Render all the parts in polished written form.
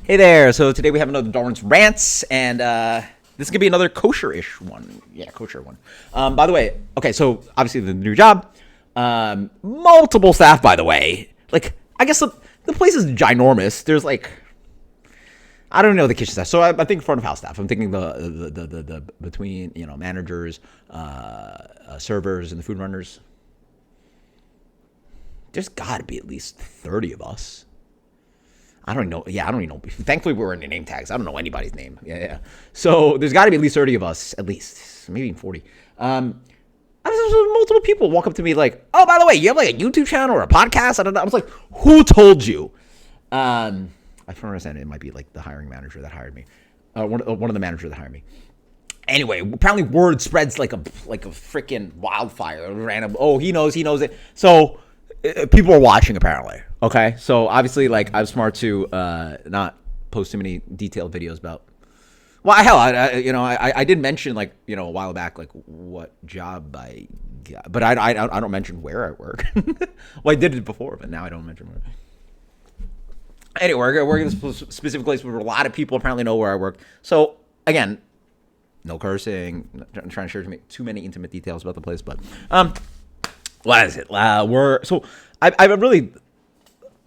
Hey there. So today we have another Darwin's Rants, and this is gonna be another kosher-ish one. Yeah, kosher one. By the way, okay, so obviously the new job, multiple staff. By the way, like I guess the place is ginormous. There's like I don't know the kitchen staff, so I'm thinking front of house staff. I'm thinking the between managers, servers, and the food runners. There's got to be at least 30 of us. I don't know. Yeah, I don't even know. Thankfully, we're in the name tags. I don't know anybody's name. Yeah. So there's got to be at least 30 of us, at least, maybe even 40. Multiple people walk up to me like, "Oh, by the way, you have like a YouTube channel or a podcast?" I don't know. I was like, "Who told you?" I don't understand. It might be like the hiring manager that hired me, one of the managers that hired me. Anyway, apparently word spreads like a freaking wildfire. Random. Oh, he knows it. So people are watching apparently. Okay, so obviously, like I'm smart to not post too many detailed videos about. Well, hell, I did mention like a while back like what job I got, but I don't mention where I work. Well, I did it before, but now I don't mention where. Anyway, we're working in this specific place where a lot of people apparently know where I work. So again, no cursing. I'm trying to share too many intimate details about the place, but what is it? I've really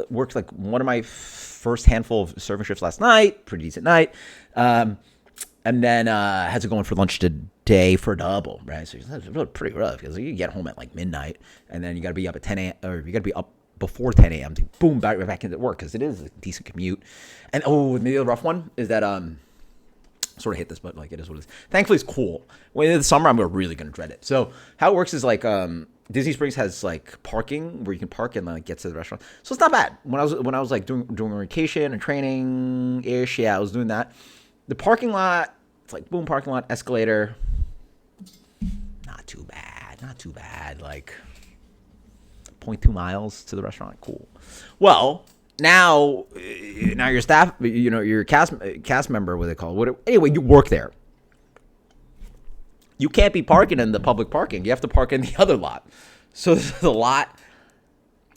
worked like one of my first handful of serving shifts last night, pretty decent night, and then had to go in for lunch today for a double, right? So it's really pretty rough because you get home at like midnight, and then you got to be up at 10 a.m. or you got to be up before 10 a.m. to boom back into work because it is a decent commute. And maybe the rough one is that sort of hate this, but like it is what it is. Thankfully, it's cool. When in the summer, I'm really gonna dread it. So how it works is like Disney Springs has like parking where you can park and like get to the restaurant. So it's not bad. When I was like doing orientation and training ish, yeah, I was doing that. The parking lot, it's like boom parking lot, escalator. Not too bad. Like 0.2 miles to the restaurant. Cool. Well, now your staff, your cast member, what they call it. Anyway, you work there. You can't be parking in the public parking. You have to park in the other lot. So there's a lot,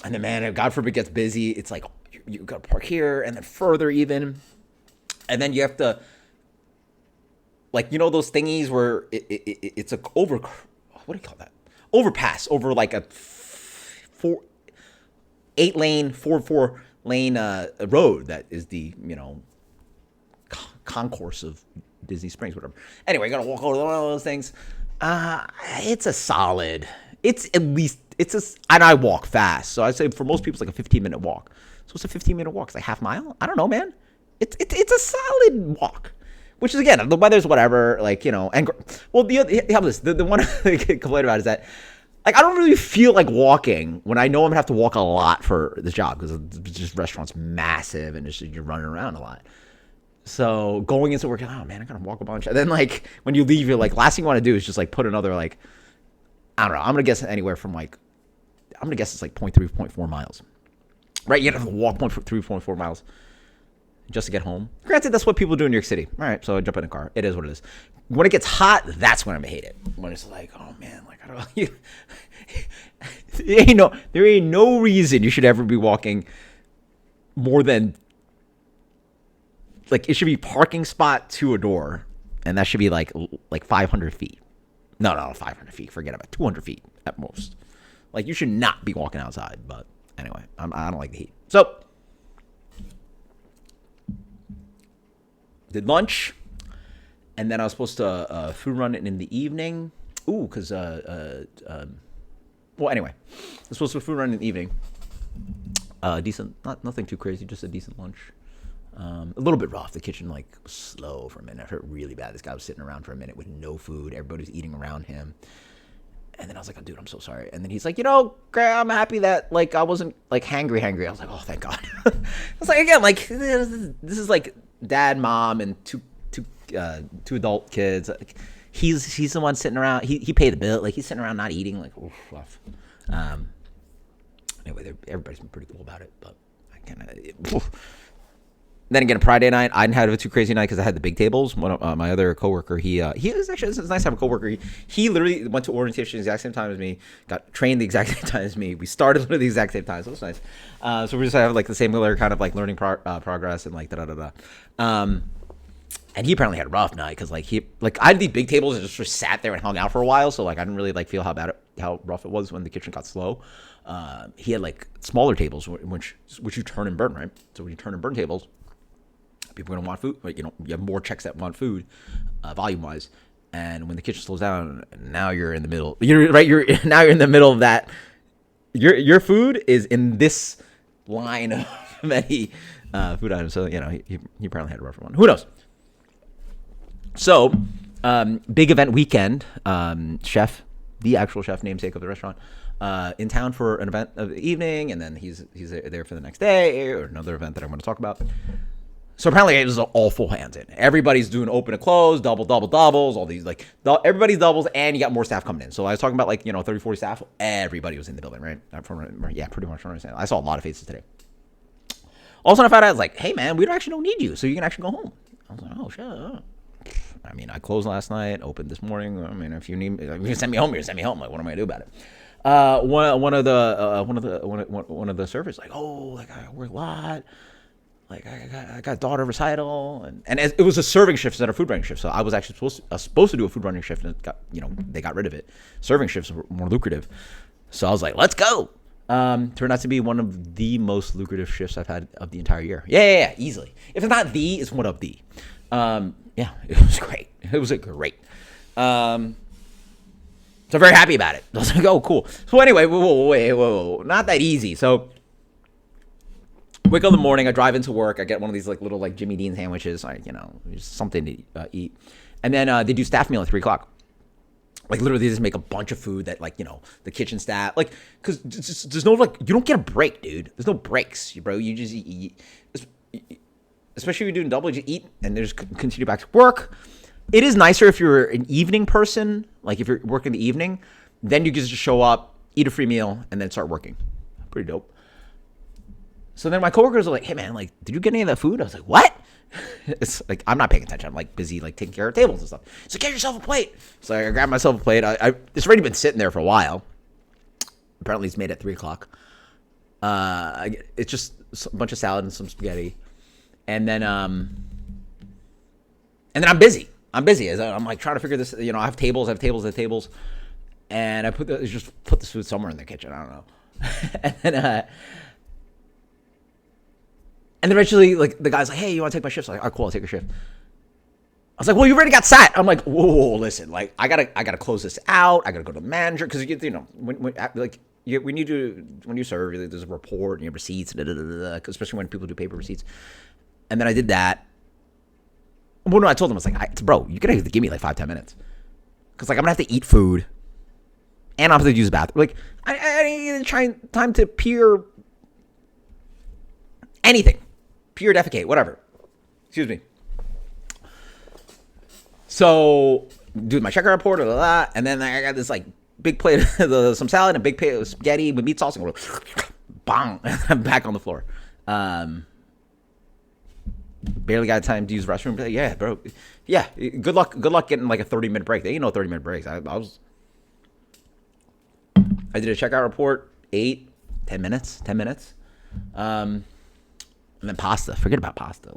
and then man, God forbid it gets busy. It's like you got to park here and then further even, and then you have to like those thingies where it's a what do you call that? Overpass over like a 4 lane road that is the concourse of Disney Springs, whatever. Anyway, gotta walk over one of those things. It's a solid. It's at least and I walk fast, so I'd say for most people it's like a 15-minute walk. So it's a 15-minute walk. It's like half mile. I don't know, man. It's a solid walk. Which is again the weather's whatever, like and well the one I complain about is that. Like, I don't really feel like walking when I know I'm going to have to walk a lot for this job because this restaurant's massive and you're running around a lot. So going into work, oh, man, I got to walk a bunch. And then, like, when you leave, you're like, last thing you want to do is just, like, put another, like, I don't know. I'm going to guess anywhere from, like, I'm going to guess it's, like, 0.3, 0.4 miles. Right? You have to walk 0.3, 0.4 miles just to get home. Granted, that's what people do in New York City. All right, so I jump in a car. It is what it is. When it gets hot, that's when I'm going to hate it. When it's like, oh, man, like, I don't know. There ain't no reason you should ever be walking more than, like, it should be parking spot to a door, and that should be like 500 feet. No, 500 feet. Forget about it. 200 feet at most. Like, you should not be walking outside. But anyway, I don't like the heat. So, did lunch, and then I was supposed to food run it in the evening. Ooh, because well, anyway, I was supposed to food run in the evening. Decent, nothing too crazy, just a decent lunch. A little bit rough. The kitchen like was slow for a minute. I hurt really bad. This guy was sitting around for a minute with no food. Everybody was eating around him. And then I was like, oh, dude, I'm so sorry. And then he's like, I'm happy that like I wasn't like hangry. I was like, oh, thank God. I was like, again, like this is like dad, mom, and two adult kids. Like, he's the one sitting around. He paid the bill. Like he's sitting around not eating. Like, oof, rough. Anyway, everybody's been pretty cool about it, but I kind of. Then again, Friday night, I didn't have a too crazy night because I had the big tables. One of my other coworker, he was actually, it's nice to have a coworker. He literally went to orientation the exact same time as me, got trained the exact same time as me. We started literally the exact same time, so it was nice. So we just have like the same little kind of like learning progress and like da. And he apparently had a rough night because like I had these big tables and just sat there and hung out for a while. So like I didn't really like feel how rough it was when the kitchen got slow. He had like smaller tables which you turn and burn, right? So when you turn and burn tables, people are gonna want food. Like, you have more checks that want food, volume wise. And when the kitchen slows down, now you're in the middle. You're now you're in the middle of that. Your food is in this line of many food items. So he apparently had a rougher one. Who knows? So, big event weekend. Chef, the actual chef, namesake of the restaurant, in town for an event of the evening, and then he's there for the next day or another event that I'm going to talk about. So apparently it was all full hands in. Everybody's doing open and close, doubles, all these like everybody's doubles, and you got more staff coming in. So I was talking about 30, 40 staff. Everybody was in the building, right? Yeah, pretty much. I saw a lot of faces today. All of a sudden I found out, I was like, hey man, we actually don't need you, so you can actually go home. I was like, oh shit. I mean, I closed last night, opened this morning. I mean, if you need, if you send me home, you send me home. Like, what am I gonna do about it? One of the servers like, oh, like I work a lot. Like I got daughter recital, and it was a serving shift instead of food running shift. So I was actually supposed to do a food running shift, and they got rid of it. Serving shifts were more lucrative, so I was like, let's go. Turned out to be one of the most lucrative shifts I've had of the entire year. Yeah, easily. If it's not the, it's one of the. Yeah, it was great. It was great. So very happy about it. I was like, oh, cool. So anyway, whoa, not that easy. So wake up in the morning, I drive into work, I get one of these little Jimmy Dean sandwiches, something to eat. And then they do staff meal at 3:00. Like literally they just make a bunch of food that the kitchen staff, cause there's no you don't get a break, dude. There's no breaks, bro. You just eat. Especially if you're doing double, you just eat and then just continue back to work. It is nicer if you're an evening person, like if you're working the evening, then you can just show up, eat a free meal, and then start working. Pretty dope. So then my coworkers are like, hey man, did you get any of that food? I was like, what? It's like, I'm not paying attention. I'm busy taking care of tables and stuff. So get yourself a plate. So I grabbed myself a plate. It's already been sitting there for a while. Apparently it's made at 3:00. It's just a bunch of salad and some spaghetti. And then I'm busy. I'm trying to figure this, I have tables. And I put this food somewhere in the kitchen. I don't know. And then eventually, the guy's like, hey, you want to take my shift? So I'm like, all right, cool, I'll take your shift. I was like, well, you already got sat. I'm like, whoa, listen, I gotta close this out. I gotta go to the manager because when you serve, there's a report and you have receipts, especially when people do paper receipts. And then I did that. Well, no, I told him, I was like, bro, you gotta give me 5-10 minutes because I'm gonna have to eat food and I'm gonna have to use the bathroom. I need time to peer anything. Pure defecate, whatever. Excuse me. So, do my checker report, and then I got this big plate of some salad and a big plate of spaghetti with meat sauce, and bang, and I'm back on the floor. Barely got time to use the restroom. But yeah, bro. Yeah, good luck getting a 30-minute break. They ain't no 30-minute breaks. I did a checkout report, 10 minutes. And then pasta. Forget about pasta.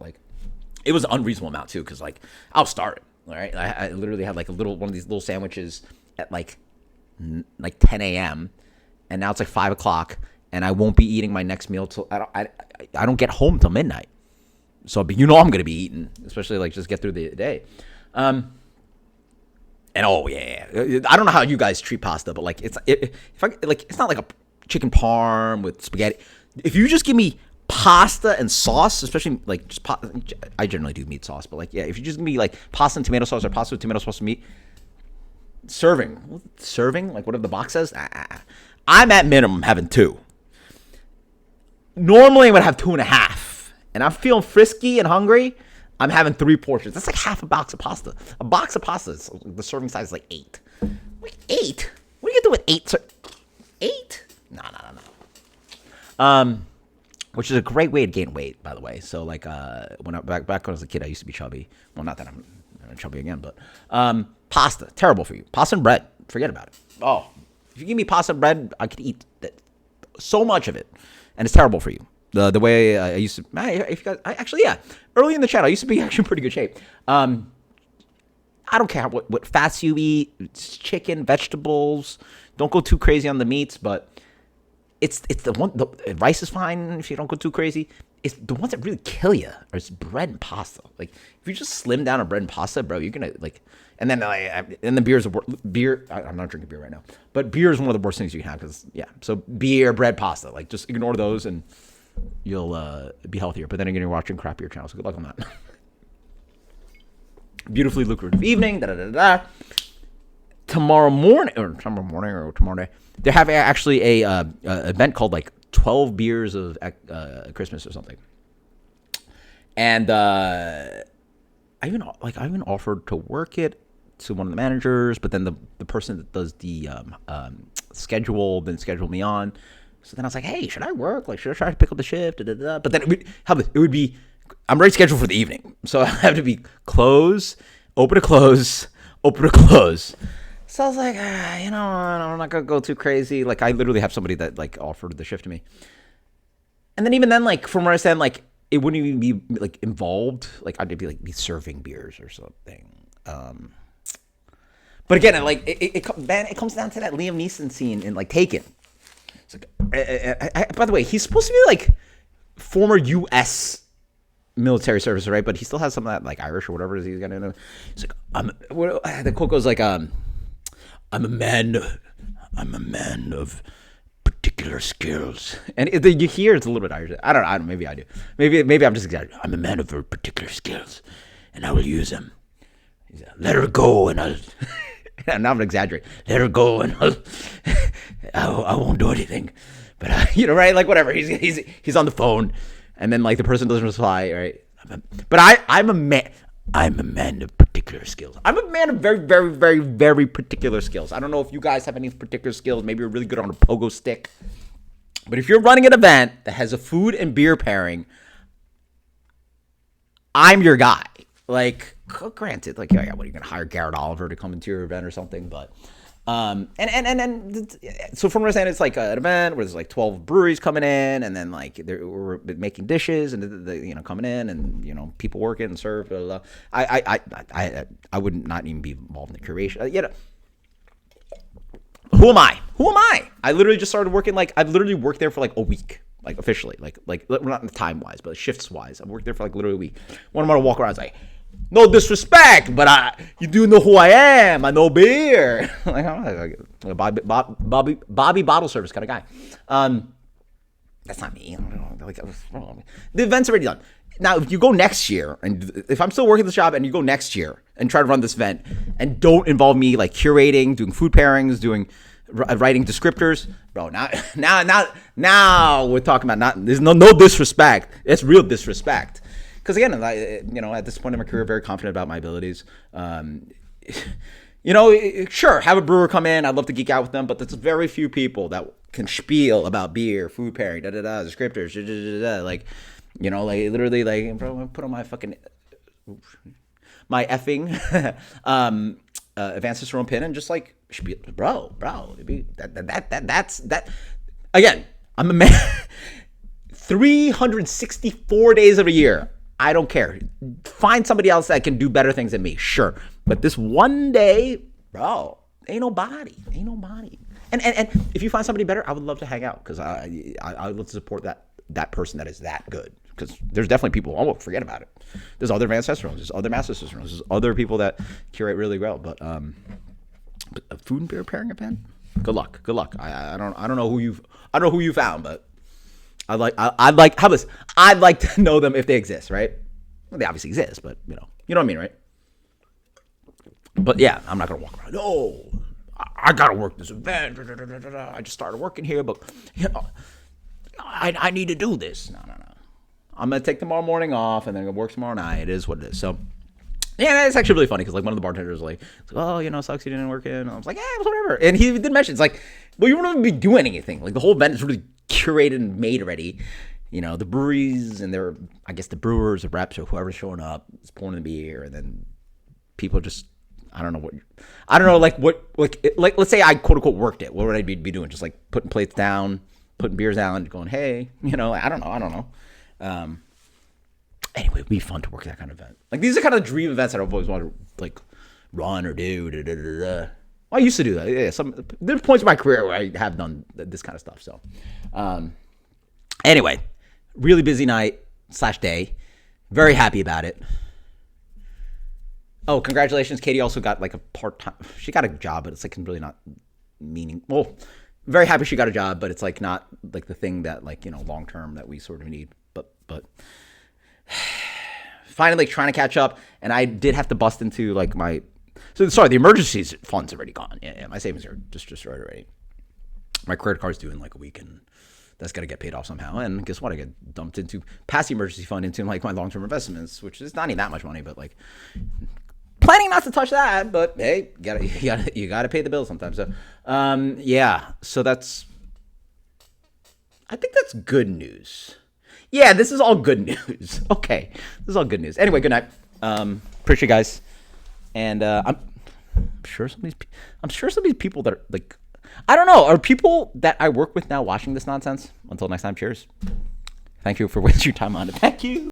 It was an unreasonable amount too, because I was starving. All right, I literally had one of these little sandwiches at 10 a.m. and now it's 5 o'clock, and I won't be eating my next meal till I don't get home till midnight. So I'm gonna be eating, especially just get through the day. And oh yeah, I don't know how you guys treat pasta, but it's not like a chicken parm with spaghetti. If you just give me pasta and sauce, especially I generally do meat sauce, but if you just give me pasta and tomato sauce or pasta with tomato sauce and meat, serving, whatever the box says, I'm at minimum having 2. Normally I would have 2.5, and I'm feeling frisky and hungry. I'm having 3 portions. That's half a box of pasta. A box of pasta, the serving size is 8. 8? What are you gonna do with 8? 8? No. which is a great way to gain weight, by the way. So like back when I was a kid, I used to be chubby. Well, not that I'm chubby again, but pasta, terrible for you. Pasta and bread, forget about it. Oh, if you give me pasta and bread, I could eat so much of it, and it's terrible for you. The way I used to, if you guys, actually, yeah, early in the chat, I used to be actually in pretty good shape. I don't care what fats you eat, it's chicken, vegetables. Don't go too crazy on the meats, but it's the one. The rice is fine if you don't go too crazy. It's the ones that really kill you are it's bread and pasta. Like if you just slim down on bread and pasta, bro, you're gonna like. And then beer. I'm not drinking beer right now, but beer is one of the worst things you can have because So beer, bread, pasta. Like just ignore those and you'll be healthier. But then again, you're watching crappier channels. So good luck on that. Beautifully lucrative evening. Tomorrow morning or tomorrow day, they're having actually a event called like 12 beers of Christmas or something. And I even offered to work it to one of the managers, but then the person that does the schedule didn't schedule me on. So then I was like, hey, should I work? Like, should I try to pick up the shift? But then it would be, I'm already scheduled for the evening. So I have to be close, open to close, open to close. So I was like, I'm not going to go too crazy. Like, I literally have somebody that, like, offered the shift to me. And then even then, like, from where I stand, like, it wouldn't even be, like, involved. Like, I'd be serving beers or something. But again, like, it comes down to that Liam Neeson scene in, like, Taken. It's like, by the way, he's supposed to be, like, former U.S. military service, right? But he still has some of that, like, Irish or whatever it is he's got to know. He's like, the quote goes like, I'm a man of particular skills. And you hear it's a little bit Irish. I don't know. Maybe I do. Maybe I'm just exaggerating. I'm a man of particular skills, and I will use them. Let her go, and I'll. I'm not exaggerating. Let her go, and I won't do anything. But right? Like whatever. He's on the phone, and then like the person doesn't reply, right? I'm a man. I'm a man of particular skills. I'm a man of very, very, very, very particular skills. I don't know if you guys have any particular skills. Maybe you're really good on a pogo stick. But if you're running an event that has a food and beer pairing, I'm your guy. Like, granted, like, what are you going to hire Garrett Oliver to come into your event or something? But, so from what I'm saying, it's like an event where there's like 12 breweries coming in, and then like we're making dishes and coming in, and people working and serve. Blah, blah, blah. I would not even be involved in the curation. Who am I? I literally just started working. Like I've literally worked there for like a week, like officially, like not time wise, but shifts wise. I've worked there for like literally a week. When I'm gonna walk around, it's like, no disrespect, but you do know who I am. I know beer. Like I'm like Bobby bottle service kind of guy. That's not me. The event's already done. Now, if you go next year, and if I'm still working this job, and you go next year and try to run this event, and don't involve me like curating, doing food pairings, doing writing descriptors, bro. Now we're talking about there's no disrespect. It's real disrespect. Because again, at this point in my career, very confident about my abilities. Sure, have a brewer come in. I'd love to geek out with them, but there's very few people that can spiel about beer, food pairing, descriptors, like, literally, like, bro, put on my fucking, advanced cicerone pin and just like spiel, bro. That's again. I'm a man. 364 days of a year. I don't care. Find somebody else that can do better things than me, sure. But this one day, bro, ain't nobody. And if you find somebody better, I would love to hang out because I would love to support that person that is that good. Because there's definitely people, forget about it. There's other advanced testosterones, there's other master testosterones, there's other people that curate really well. But a food and beer pairing event, good luck. I don't know who you found, but I'd like to know them if they exist, right? Well, they obviously exist, but you know what I mean, right? But yeah, I'm not gonna walk around. No, I gotta work this event. I just started working here, but I need to do this. No. I'm gonna take tomorrow morning off, and then I'm gonna work tomorrow night. It is what it is. So yeah, it's actually really funny because like one of the bartenders was like, oh, sucks you didn't work in. And I was like, yeah, whatever. And he did mention it's like, well, you wouldn't be doing anything. Like the whole event is really curated and made already. the breweries and I guess the brewers, the reps, or whoever's showing up is pouring the beer, and then people just, I don't know, like let's say I quote unquote worked it. What would I be doing? Just like putting plates down, putting beers down, going, hey, I don't know. Anyway, it'd be fun to work that kind of event. Like, these are kind of dream events that I've always wanted to like run or do. Well, I used to do that. Yeah, there's points in my career where I have done this kind of stuff. So, anyway, really busy night / day. Very happy about it. Oh, congratulations. Katie also got like a part-time. She got a job, but it's like really not well, very happy she got a job, but it's like not like the thing that like, long-term that we sort of need. But finally like trying to catch up. And I did have to bust into like the emergency fund's already gone. Yeah, my savings are just destroyed already. My credit card's due in like a week, and that's got to get paid off somehow. And guess what? I get dumped into past the emergency fund into like my long-term investments, which is not even that much money, but like planning not to touch that. But hey, you gotta pay the bill sometimes. So yeah, so I think that's good news. Yeah, this is all good news. Okay, this is all good news. Anyway, good night. Appreciate you guys, and I'm sure some of these people that are like, I don't know, are people that I work with now watching this nonsense? Until next time, cheers. Thank you for wasting your time on it. Thank you.